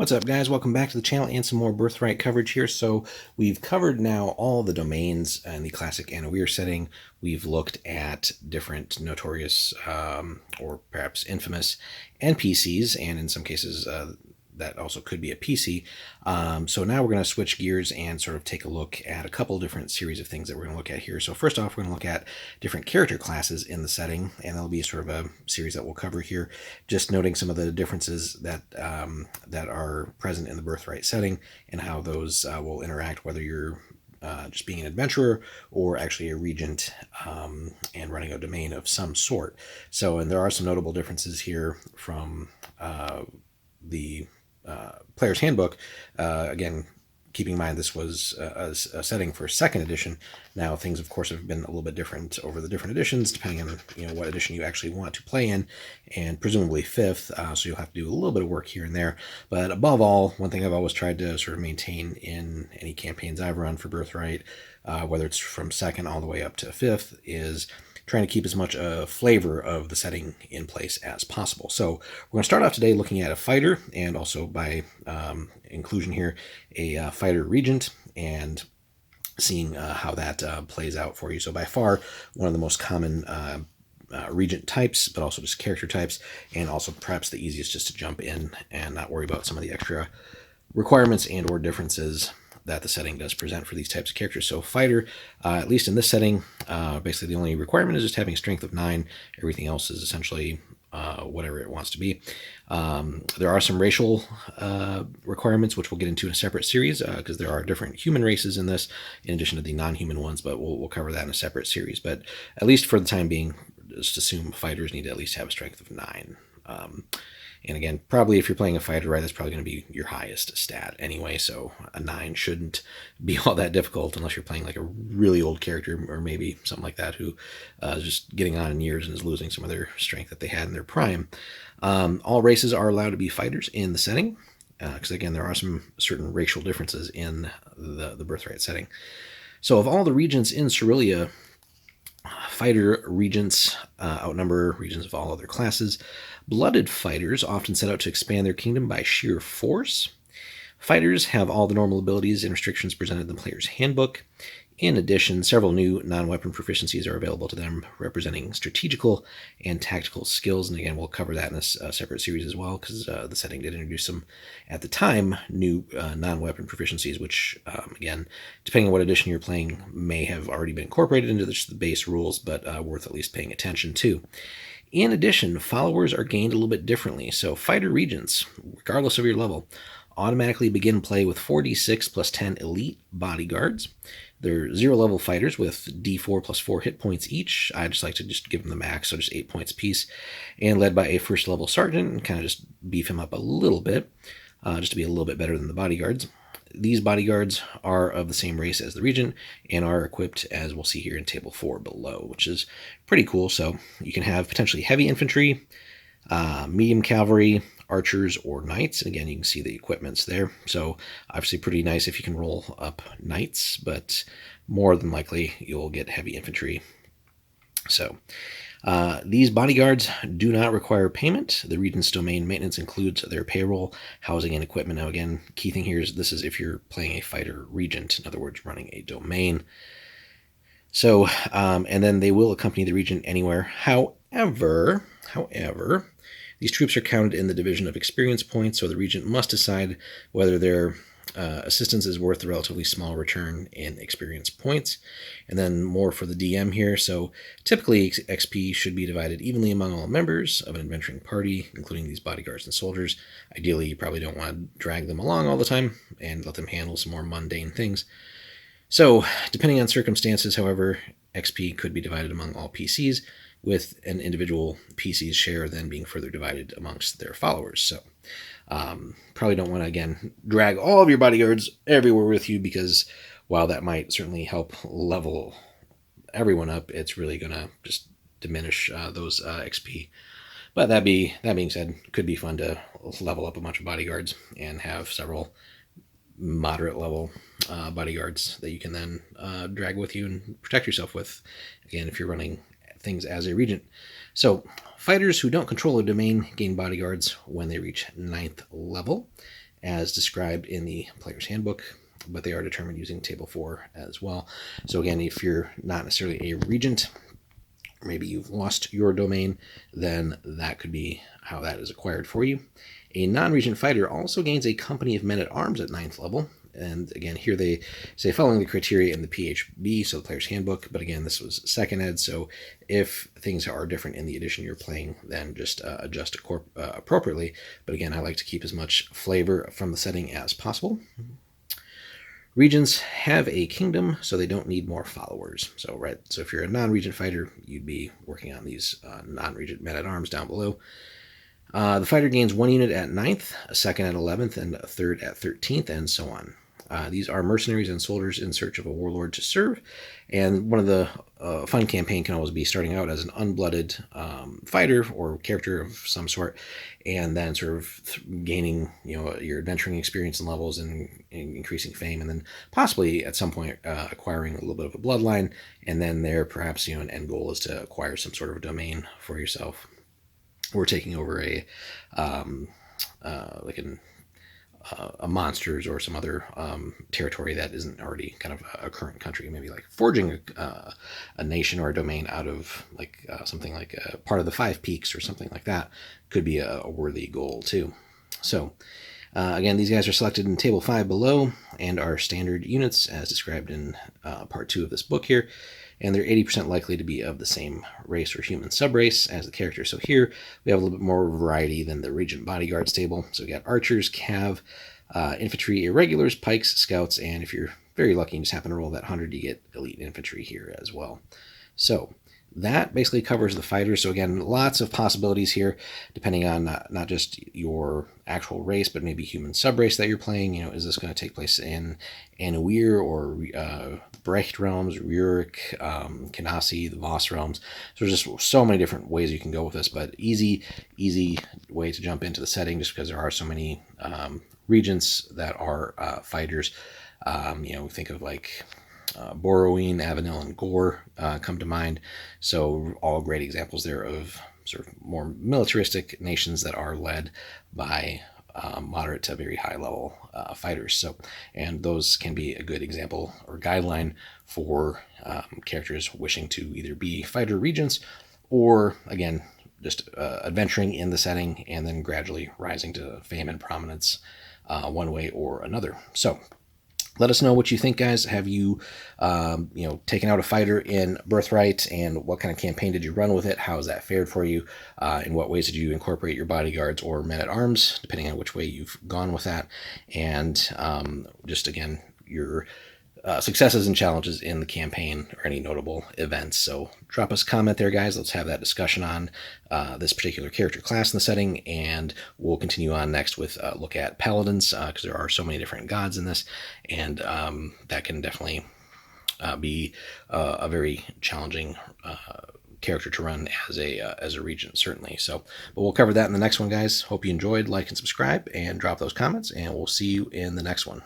What's up, guys? Welcome back to the channel and some more Birthright coverage here. So we've covered now all the domains in the classic and weird setting. We've looked at different notorious or perhaps infamous NPCs, and in some cases that also could be a PC. So now we're going to switch gears and sort of take a look at a couple different series of things that we're going to look at here. So first off, we're going to look at different character classes in the setting, and that'll be sort of a series that we'll cover here, just noting some of the differences that that are present in the Birthright setting and how those will interact, whether you're just being an adventurer or actually a regent and running a domain of some sort. So, and there are some notable differences here from the Player's Handbook. Again, keeping in mind this was a setting for 2nd edition. Now things, of course, have been a little bit different over the different editions, depending on what edition you actually want to play in, and presumably 5th. So you'll have to do a little bit of work here and there. But above all, one thing I've always tried to sort of maintain in any campaigns I've run for Birthright, whether it's from 2nd all the way up to 5th, is trying to keep as much flavor of the setting in place as possible. So we're going to start off today looking at a fighter, and also by inclusion here, a fighter regent, and seeing how that plays out for you. So by far, one of the most common regent types, but also just character types, and also perhaps the easiest just to jump in and not worry about some of the extra requirements and or differences that the setting does present for these types of characters. So fighter, at least in this setting, basically the only requirement is just having strength of 9. Everything else is essentially whatever it wants to be. There are some racial requirements, which we'll get into in a separate series, because there are different human races in this, in addition to the non-human ones, but we'll cover that in a separate series. But at least for the time being, just assume fighters need to at least have a strength of 9. And again, probably if you're playing a fighter, right, that's probably going to be your highest stat anyway, so a 9 shouldn't be all that difficult unless you're playing like a really old character, or maybe something like that, who is just getting on in years and is losing some of their strength that they had in their prime. All races are allowed to be fighters in the setting, because again, there are some certain racial differences in the Birthright setting. So of all the regents in Cerelia, fighter regents outnumber regents of all other classes. Blooded fighters often set out to expand their kingdom by sheer force. Fighters have all the normal abilities and restrictions presented in the Player's Handbook. In addition, several new non-weapon proficiencies are available to them, representing strategical and tactical skills. And again, we'll cover that in a separate series as well, because the setting did introduce some, at the time, new non-weapon proficiencies, which, again, depending on what edition you're playing, may have already been incorporated into the base rules, but worth at least paying attention to. In addition, followers are gained a little bit differently. So fighter regents, regardless of your level, automatically begin play with 4d6 plus 10 elite bodyguards. They're 0-level fighters with d4 plus 4 hit points each. I just like to just give them the max, so just 8 points apiece, and led by a 1st-level sergeant, and kind of just beef him up a little bit, just to be a little bit better than the bodyguards. These bodyguards are of the same race as the regent and are equipped, as we'll see here in table 4 below, which is pretty cool. So you can have potentially heavy infantry, medium cavalry, archers, or knights. And again, you can see the equipments there. So obviously pretty nice if you can roll up knights, but more than likely you'll get heavy infantry. So these bodyguards do not require payment. The regent's domain maintenance includes their payroll, housing, and equipment. Now again, key thing here is this is if you're playing a fighter regent, in other words, running a domain. So, and then they will accompany the regent anywhere. However, these troops are counted in the division of experience points, so the regent must decide whether their assistance is worth the relatively small return in experience points. And then more for the DM here. So typically XP should be divided evenly among all members of an adventuring party, including these bodyguards and soldiers. Ideally, you probably don't want to drag them along all the time and let them handle some more mundane things. So depending on circumstances, however, XP could be divided among all PCs, with an individual PC's share then being further divided amongst their followers. So probably don't want to, again, drag all of your bodyguards everywhere with you, because while that might certainly help level everyone up, it's really going to just diminish those XP. But that being said, could be fun to level up a bunch of bodyguards and have several moderate level bodyguards that you can then drag with you and protect yourself with, again, if you're running things as a regent. So fighters who don't control a domain gain bodyguards when they reach 9th level. as described in the player's handbook, but they are determined using table 4 as well. So again, if you're not necessarily a regent, or maybe you've lost your domain, then that could be how that is acquired for you. A non-regent fighter also gains a company of men-at-arms at 9th level. And again, here they say following the criteria in the PHB, so the player's handbook, but again, this was second ed, so if things are different in the edition you're playing, then just adjust appropriately. But again, I like to keep as much flavor from the setting as possible. Regents have a kingdom, so they don't need more followers. So if you're a non-regent fighter, you'd be working on these non-regent men-at-arms down below. The fighter gains 1 unit at 9th, a second at 11th, and a third at 13th, and so on. These are mercenaries and soldiers in search of a warlord to serve, and one of the fun campaign can always be starting out as an unblooded fighter or character of some sort, and then sort of gaining your adventuring experience and levels and increasing fame, and then possibly at some point acquiring a little bit of a bloodline, and then there perhaps an end goal is to acquire some sort of a domain for yourself, or taking over a monsters or some other territory that isn't already kind of a current country. Maybe like forging a nation or a domain out of something like a part of the 5 Peaks or something like that could be a worthy goal too. So again, these guys are selected in table 5 below and are standard units as described in part 2 of this book here. And they're 80% likely to be of the same race or human subrace as the character. So here we have a little bit more variety than the Regent Bodyguards table. So we got archers, cav, infantry, irregulars, pikes, scouts, and if you're very lucky and just happen to roll that 100, you get elite infantry here as well. So that basically covers the fighters. So again, lots of possibilities here, depending on not just your actual race, but maybe human subrace that you're playing. Is this going to take place in Anuir or Brecht realms, Rurik, Kanasi, the Voss realms? So there's just so many different ways you can go with this, but easy way to jump into the setting just because there are so many regents that are fighters. Think of like Borrowing, Avenel, and Gore come to mind. So all great examples there of sort of more militaristic nations that are led by moderate to very high level fighters. So, and those can be a good example or guideline for characters wishing to either be fighter regents or, again, just adventuring in the setting and then gradually rising to fame and prominence one way or another. So let us know what you think, guys. Have you, taken out a fighter in Birthright, and what kind of campaign did you run with it? How has that fared for you? In what ways did you incorporate your bodyguards or men-at-arms, depending on which way you've gone with that? And just, again, your successes and challenges in the campaign or any notable events. So drop us a comment there, guys. Let's have that discussion on this particular character class in the setting, and we'll continue on next with a look at Paladins, because there are so many different gods in this, and that can definitely be a very challenging character to run as a regent, certainly. So, but we'll cover that in the next one, guys. Hope you enjoyed. Like and subscribe, and drop those comments, and we'll see you in the next one.